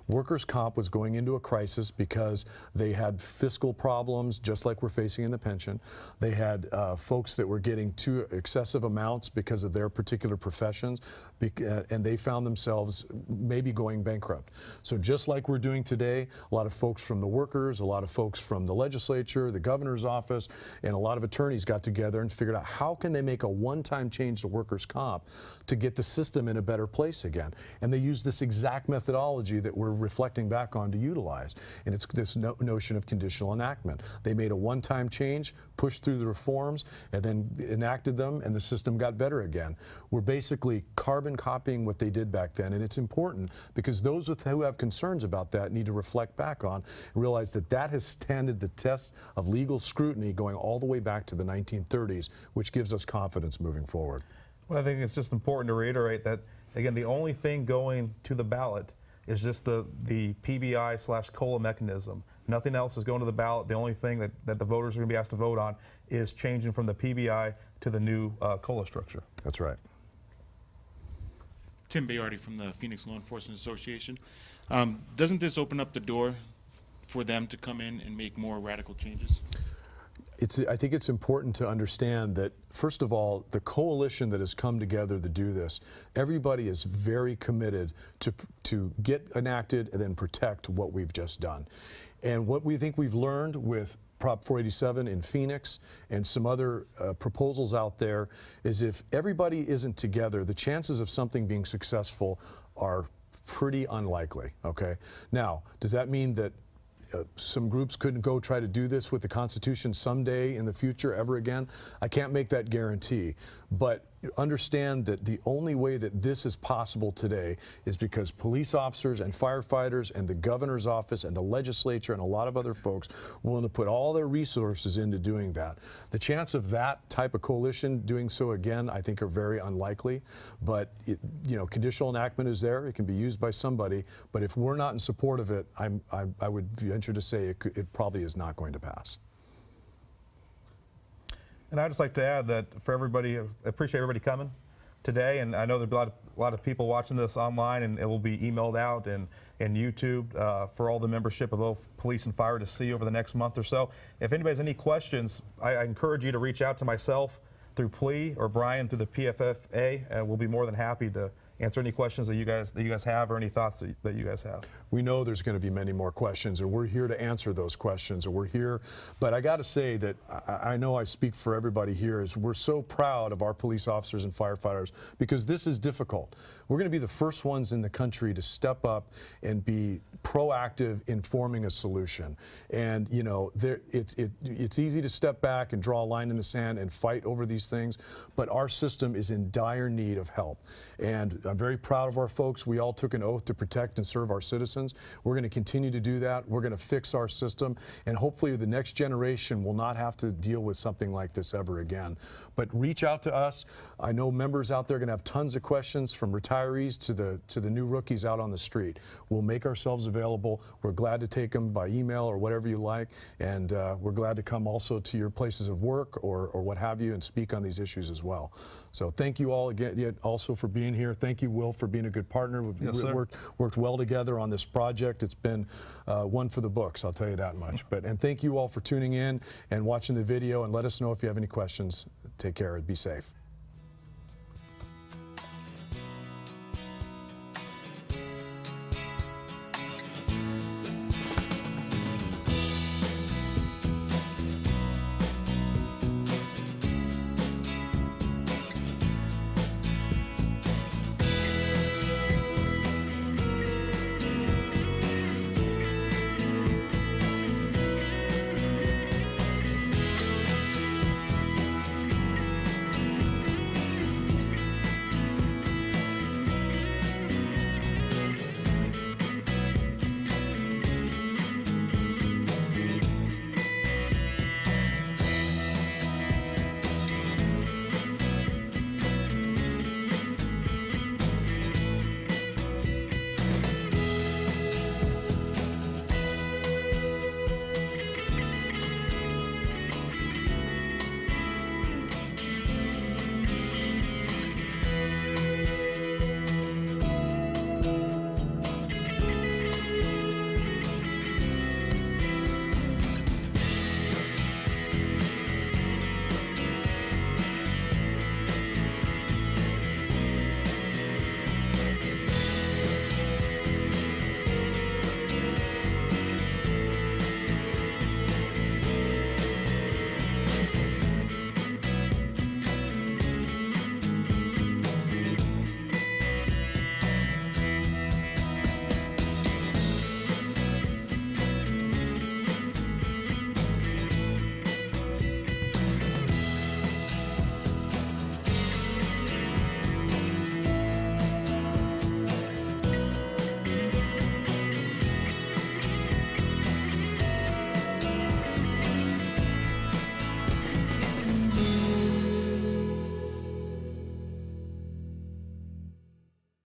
Workers' comp was going into a crisis because they had fiscal problems, just like we're facing in the pension. They had folks that were getting too excessive amounts because of their particular professions, and they found themselves maybe going bankrupt. So just like we're doing today, a lot of folks from the workers, a lot of folks from the legislature, the governor's office, and a lot of attorneys got together and figured out how can they make a one-time change to workers' comp to get the system in a better place again. And they used this exact methodology that we're reflecting back on to utilize. And it's this notion of conditional enactment. They made a one-time change, pushed through the reforms, and then enacted them, and the system got better again. We're basically carbon copying what they did back then, and it's important because those who have concerns about that need to reflect back on and realize that that has standed the test of legal scrutiny going all the way back to the 1930s, which gives us confidence moving forward. Well, I think it's just important to reiterate that, again, the only thing going to the ballot is just the PBI/COLA mechanism. Nothing else is going to the ballot. The only thing that the voters are going to be asked to vote on is changing from the PBI to the new COLA structure. That's right. Tim Bayardi from the Phoenix Law Enforcement Association. Doesn't this open up the door for them to come in and make more radical changes? I think it's important to understand that, first of all, the coalition that has come together to do this, everybody is very committed to get enacted and then protect what we've just done. And what we think we've learned with Prop 487 in Phoenix and some other proposals out there is if everybody isn't together, the chances of something being successful are pretty unlikely, okay? Now, does that mean that some groups couldn't go try to do this with the Constitution someday in the future ever again? I can't make that guarantee, but understand that the only way that this is possible today is because police officers and firefighters and the governor's office and the legislature and a lot of other folks willing to put all their resources into doing that. The chance of that type of coalition doing so again, I think, are very unlikely, but conditional enactment is there. It can be used by somebody, but if we're not in support of it, I would venture to say it probably is not going to pass. And I'd just like to add that for everybody, I appreciate everybody coming. today, and I know there'll be a lot of people watching this online, and it will be emailed out and YouTube for all the membership of both police and fire to see over the next month or so. If anybody has any questions, I encourage you to reach out to myself through PLEA or Brian through the PFFA, and we'll be more than happy to answer any questions that you guys have or any thoughts that you guys have. We know there's going to be many more questions, and we're here to answer those questions, and we're here. But I got to say that I know I speak for everybody here, is we're so proud of our police officers and firefighters, because this is difficult. We're going to be the first ones in the country to step up and be proactive in forming a solution. And you know, it's easy to step back and draw a line in the sand and fight over these things, but our system is in dire need of help. And I'm very proud of our folks. We all took an oath to protect and serve our citizens. We're going to continue to do that. We're going to fix our system, and hopefully the next generation will not have to deal with something like this ever again. But reach out to us. I know members out there are going to have tons of questions, from retirees to the new rookies out on the street. We'll make ourselves available. We're glad to take them by email or whatever you like, and we're glad to come also to your places of work or what have you and speak on these issues as well. So thank you all again also for being here. Thank you, Will, for being a good partner. We've worked well together on this project. It's been one for the books, I'll tell you that much. And thank you all for tuning in and watching the video, and let us know if you have any questions. Take care and be safe.